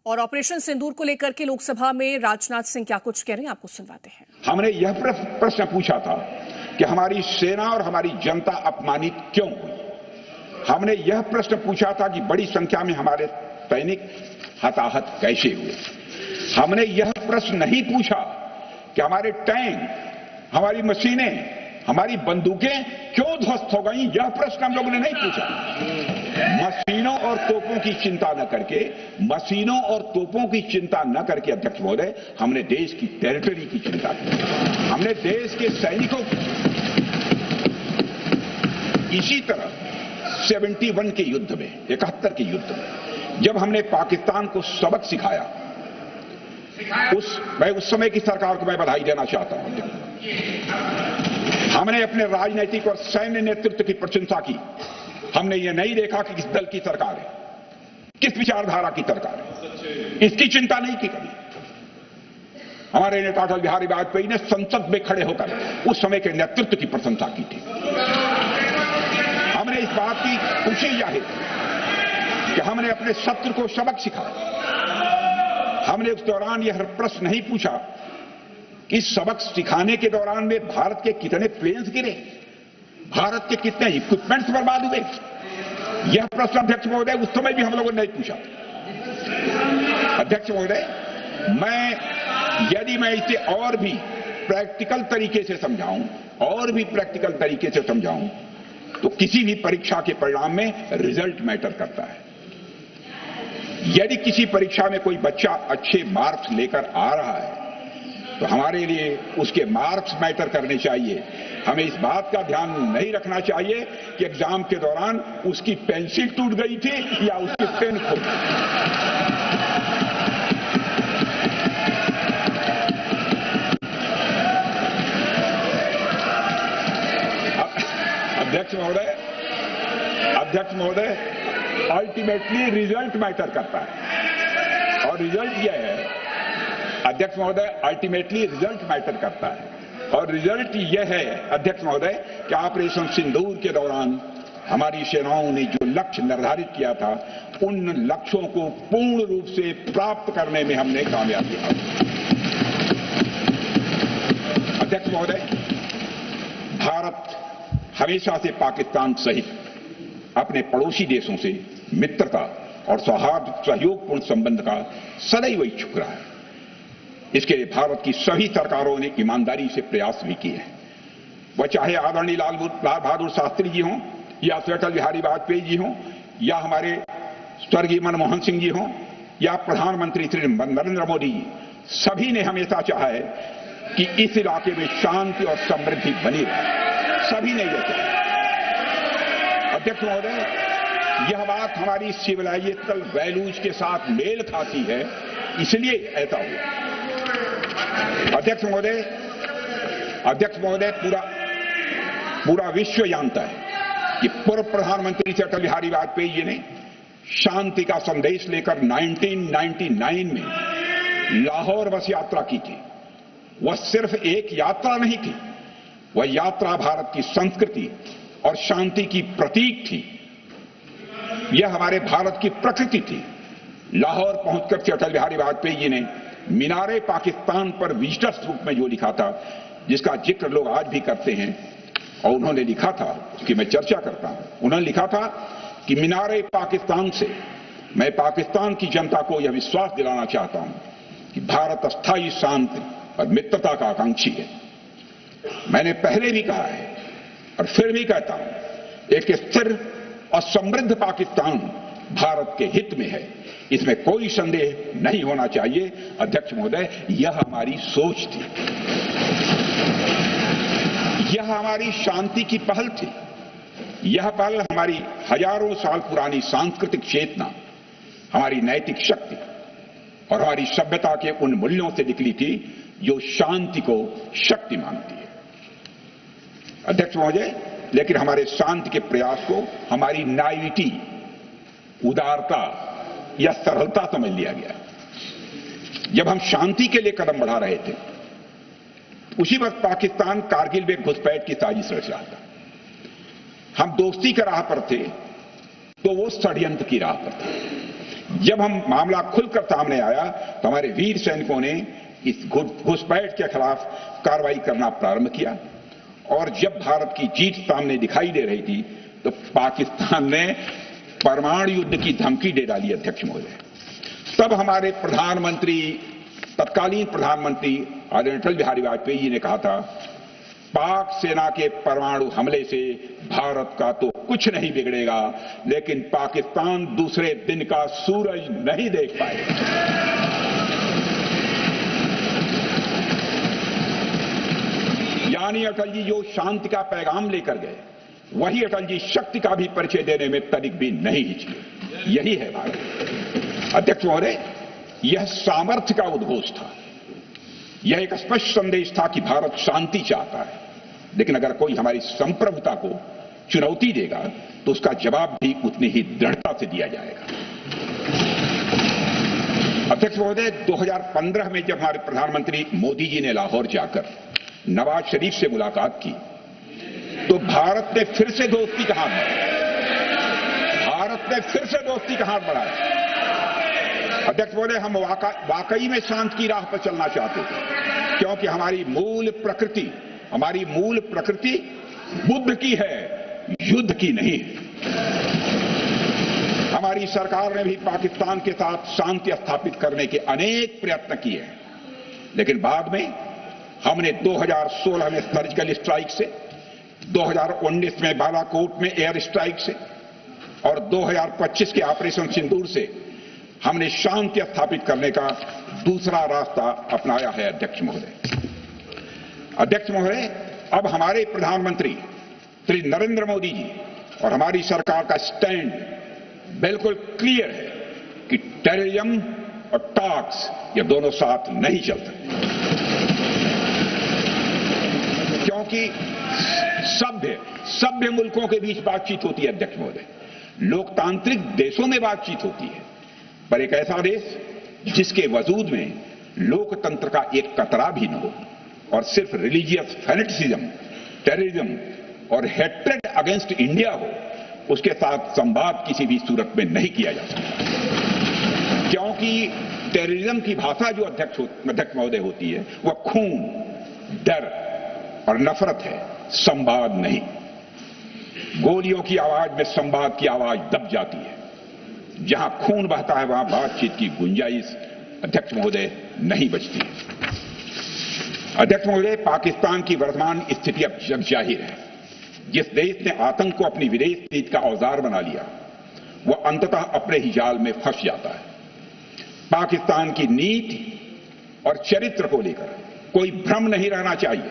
और ऑपरेशन सिंदूर को लेकर के लोकसभा में राजनाथ सिंह क्या कुछ कह रहे हैं, आपको सुनवाते हैं। हमने यह प्रश्न पूछा था कि हमारी सेना और हमारी जनता अपमानित क्यों हुई। हमने यह प्रश्न पूछा था कि बड़ी संख्या में हमारे सैनिक हताहत कैसे हुए। हमने यह प्रश्न नहीं पूछा कि हमारे टैंक, हमारी मशीनें, हमारी बंदूकें क्यों ध्वस्त हो गई। यह प्रश्न हम लोगों ने नहीं पूछा। मशीनों और तोपों की चिंता न करके, मशीनों और तोपों की चिंता न करके अध्यक्ष महोदय, हमने देश की टेरिटरी की चिंता की। हमने देश के सैनिकों की। इसी तरह 71 के युद्ध में, 71 के युद्ध में जब हमने पाकिस्तान को सबक सिखाया, उस समय की सरकार को मैं बधाई देना चाहता हूं। हमने अपने राजनीतिक और सैन्य नेतृत्व की प्रशंसा की। हमने ये नहीं देखा कि किस दल की सरकार है, किस विचारधारा की सरकार है, इसकी चिंता नहीं की कभी। हमारे नेता अटल बिहारी वाजपेयी ने संसद में खड़े होकर उस समय के नेतृत्व की प्रशंसा की थी। हमने इस बात की खुशी जाहिर कि हमने अपने शत्रु को सबक सिखाया। हमने उस दौरान यह प्रश्न नहीं पूछा कि सबक सिखाने के दौरान में भारत के कितने प्लेन्स गिरे, भारत के कितने इक्विपमेंट्स बर्बाद हुए। यह प्रश्न अध्यक्ष महोदय उस समय भी हम लोगों ने नहीं पूछा। अध्यक्ष महोदय, यदि मैं इसे और भी प्रैक्टिकल तरीके से समझाऊं, तो किसी भी परीक्षा के परिणाम में रिजल्ट मैटर करता है। यदि किसी परीक्षा में कोई बच्चा अच्छे मार्क्स लेकर आ रहा है, तो हमारे लिए उसके मार्क्स मैटर करने चाहिए। हमें इस बात का ध्यान नहीं रखना चाहिए कि एग्जाम के दौरान उसकी पेंसिल टूट गई थी या उसकी पेन खो गई। अध्यक्ष महोदय, अल्टीमेटली रिजल्ट मैटर करता है। और रिजल्ट यह है अध्यक्ष महोदय, अल्टीमेटली रिजल्ट मैटर करता है। और रिजल्ट यह है अध्यक्ष महोदय कि ऑपरेशन सिंदूर के दौरान हमारी सेनाओं ने जो लक्ष्य निर्धारित किया था, उन लक्ष्यों को पूर्ण रूप से प्राप्त करने में हमने कामयाबी हासिल की। अध्यक्ष महोदय, भारत हमेशा से पाकिस्तान सहित अपने पड़ोसी देशों से मित्रता और सहयोगपूर्ण संबंध का सदैव इच्छुक रहा है। इसके लिए भारत की सभी सरकारों ने ईमानदारी से प्रयास भी किए हैं। वह चाहे आदरणीय लाल बहादुर शास्त्री जी हों, या अटल बिहारी वाजपेयी जी हों, या हमारे स्वर्गीय मनमोहन सिंह जी हों, या प्रधानमंत्री श्री नरेंद्र मोदी जी, सभी ने हमेशा चाहा है कि इस इलाके में शांति और समृद्धि बनी रहे। सभी ने यह चाहा। अध्यक्ष महोदय, यह बात हमारी सिविलाइजेशनल वैल्यूज के साथ मेल खाती है, इसलिए ऐसा हुआ। अध्यक्ष महोदय, पूरा विश्व जानता है कि पूर्व प्रधानमंत्री श्री अटल बिहारी वाजपेयी जी ने शांति का संदेश लेकर 1999 में लाहौर बस यात्रा की थी। वह सिर्फ एक यात्रा नहीं थी, वह यात्रा भारत की संस्कृति और शांति की प्रतीक थी। यह हमारे भारत की प्रकृति थी। लाहौर पहुंचकर श्री अटल बिहारी वाजपेयी जी ने मीनारे पाकिस्तान पर विजिटर्स रूप में जो लिखा था, जिसका जिक्र लोग आज भी करते हैं, और उन्होंने लिखा था, उसकी मैं चर्चा करता हूं। उन्होंने लिखा था कि मीनारे पाकिस्तान से मैं पाकिस्तान की जनता को यह विश्वास दिलाना चाहता हूं कि भारत अस्थायी शांति और मित्रता का आकांक्षी है। मैंने पहले भी कहा है और फिर भी कहता हूं, एक स्थिर और समृद्ध पाकिस्तान भारत के हित में है, इसमें कोई संदेह नहीं होना चाहिए। अध्यक्ष महोदय, यह हमारी सोच थी, यह हमारी शांति की पहल थी। यह पहल हमारी हजारों साल पुरानी सांस्कृतिक चेतना, हमारी नैतिक शक्ति और हमारी सभ्यता के उन मूल्यों से निकली थी जो शांति को शक्ति मानती है। अध्यक्ष महोदय, लेकिन हमारे शांति के प्रयास को हमारी नाइविटी, उदारता या सरलता समझ लिया गया। जब हम शांति के लिए कदम बढ़ा रहे थे, उसी वक्त पाकिस्तान कारगिल में घुसपैठ की साजिश रच रहा था। हम दोस्ती के राह पर थे, तो वो षड्यंत्र की राह पर थे। जब हम मामला खुलकर सामने आया तो हमारे वीर सैनिकों ने इस घुसपैठ के खिलाफ कार्रवाई करना प्रारंभ किया और जब भारत की जीत सामने दिखाई दे रही थी तो पाकिस्तान ने परमाणु युद्ध की धमकी दे डाली। अध्यक्ष महोदय, तब हमारे प्रधानमंत्री, तत्कालीन प्रधानमंत्री आदरणीय अटल बिहारी वाजपेयी जी ने कहा था, पाक सेना के परमाणु हमले से भारत का तो कुछ नहीं बिगड़ेगा, लेकिन पाकिस्तान दूसरे दिन का सूरज नहीं देख पाएगा। यानी अटल जी जो शांति का पैगाम लेकर गए, वही अटल जी शक्ति का भी परिचय देने में तनिक भी नहीं हिचके। यही है भारत। अध्यक्ष महोदय, यह सामर्थ्य का उद्घोष था। यह एक स्पष्ट संदेश था कि भारत शांति चाहता है, लेकिन अगर कोई हमारी संप्रभुता को चुनौती देगा तो उसका जवाब भी उतनी ही दृढ़ता से दिया जाएगा। अध्यक्ष महोदय, 2015 में जब हमारे प्रधानमंत्री मोदी जी ने लाहौर जाकर नवाज शरीफ से मुलाकात की तो भारत ने फिर से दोस्ती का हाथ बढ़ाया। अध्यक्ष महोदय, हम वाकई में शांति की राह पर चलना चाहते थे, क्योंकि हमारी मूल प्रकृति बुद्ध की है, युद्ध की नहीं है। हमारी सरकार ने भी पाकिस्तान के साथ शांति स्थापित करने के अनेक प्रयत्न किए हैं, लेकिन बाद में हमने 2016 में सर्जिकल स्ट्राइक से, 2019 में बालाकोट में एयर स्ट्राइक से और 2025 के ऑपरेशन सिंदूर से हमने शांति स्थापित करने का दूसरा रास्ता अपनाया है। अध्यक्ष महोदय, अब हमारे प्रधानमंत्री श्री नरेंद्र मोदी जी और हमारी सरकार का स्टैंड बिल्कुल क्लियर है कि टेररिज्म और टॉक्स ये दोनों साथ नहीं चल सकते, क्योंकि सभ्य मुल्कों के बीच बातचीत होती है। अध्यक्ष महोदय, लोकतांत्रिक देशों में बातचीत होती है, पर एक ऐसा देश जिसके वजूद में लोकतंत्र का एक कतरा भी न हो और सिर्फ रिलीजियस फैनेटिसिज्म, टेररिज्म और हेट्रेड अगेंस्ट इंडिया हो, उसके साथ संवाद किसी भी सूरत में नहीं किया जा सकता, क्योंकि टेररिज्म की भाषा जो अध्यक्ष महोदय होती है वह खून, डर और नफरत है, संवाद नहीं। गोलियों की आवाज में संवाद की आवाज दब जाती है। जहां खून बहता है वहां बातचीत की गुंजाइश अध्यक्ष महोदय नहीं बचती। अध्यक्ष महोदय, पाकिस्तान की वर्तमान स्थिति अब जग जाहिर है। जिस देश ने आतंक को अपनी विदेश नीति का औजार बना लिया, वह अंततः अपने ही जाल में फंस जाता है। पाकिस्तान की नीति और चरित्र को लेकर कोई भ्रम नहीं रहना चाहिए।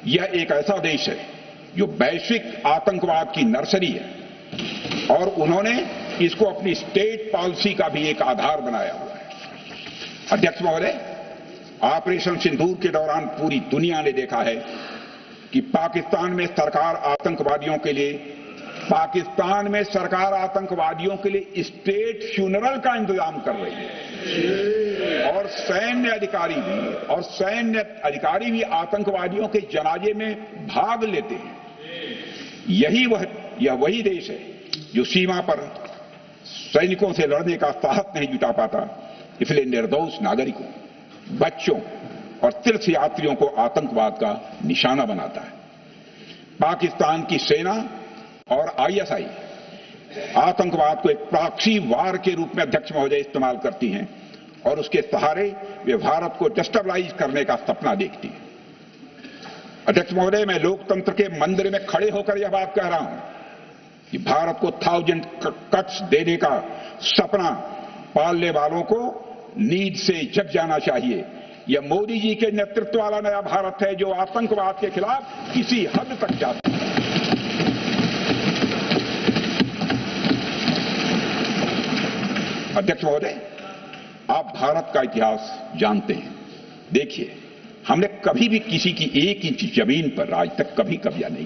यह एक ऐसा देश है जो वैश्विक आतंकवाद की नर्सरी है और उन्होंने इसको अपनी स्टेट पॉलिसी का भी एक आधार बनाया हुआ है। अध्यक्ष महोदय, ऑपरेशन सिंदूर के दौरान पूरी दुनिया ने देखा है कि पाकिस्तान में सरकार आतंकवादियों के लिए स्टेट फ्यूनरल का इंतजाम कर रही है और सैन्य अधिकारी भी आतंकवादियों के जनाजे में भाग लेते हैं। यह वही देश है जो सीमा पर सैनिकों से लड़ने का साहस नहीं जुटा पाता, इसलिए निर्दोष नागरिकों, बच्चों और तीर्थयात्रियों को आतंकवाद का निशाना बनाता है। पाकिस्तान की सेना और आईएसआई आतंकवाद को एक प्रॉक्सी वार के रूप में अध्यक्ष महोदय इस्तेमाल करती हैं और उसके सहारे वे भारत को डिस्टेबलाइज करने का सपना देखती है। अध्यक्ष महोदय, मैं लोकतंत्र के मंदिर में खड़े होकर यह बात कह रहा हूं कि भारत को 1000 कट्स देने का सपना पालने वालों को नींद से जग जाना चाहिए। यह मोदी जी के नेतृत्व वाला नया भारत है जो आतंकवाद के खिलाफ किसी हद तक जाता है। अध्यक्ष महोदय, आप भारत का इतिहास जानते हैं। देखिए, हमने कभी भी किसी की 1 इंच जमीन पर आज तक कभी कब्जा नहीं किया।